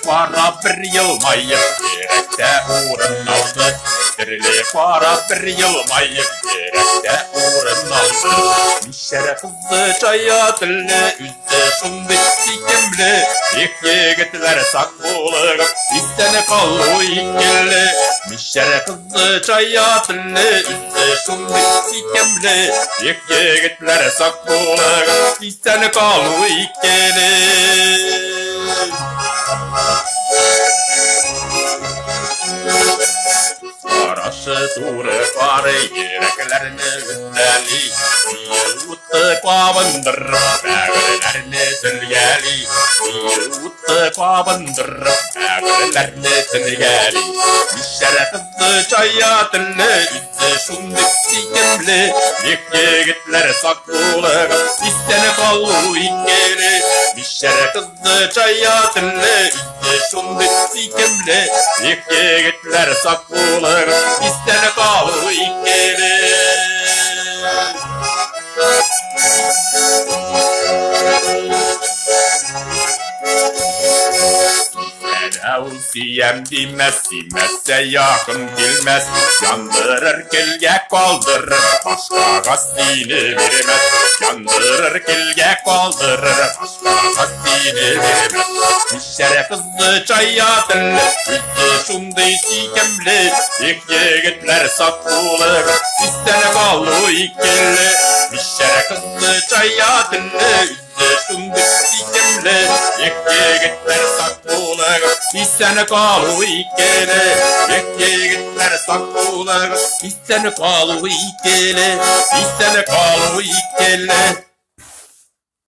Para bir yılmayıp gerekte uğrun aldı. Dirili para bir yılmayıp gerekte uğrun aldı. Mişere kızı çaya dilli üzdü şundi sikimli. İlk yigitler sakbuluğum istene kallı ikili. Mişere kızı çaya dilli üzdü şundi sikimli. İlk yigitler sakbuluğum istene kallı ikili. Arası dure pare yüreklerini ütteli. Yıluttu kabandır bağırlarını sülgeli. Yıluttu kabandır bağırlarını sülgeli. Mişere kızı çaya dilli üzdü şundik sikimli. İlk yigitler sakbuluğum istene kallı ikili. Mişere kızı çaya dilli üzdü şundik sikimli. İlk yigitler sakbuluğum istene kallı ikili. Tavsiyem demezse yakın bilmez. Yandırır kilge kaldırır başka gazdini vermez. Yandırır kilge kaldırır başka gazdini vermez. Mişere kızı çaya dilli üzdü şundi sikimli. İlk yigitler sakbuluğum istene kallı ikili. Mişere kızı çaya dilli üzdü şundi sikimli. İlk yigitler sakbuluğum istene kallı ikili. İlk yigitler sakbuluğum istene kallı ikili. İstene kallı ikili.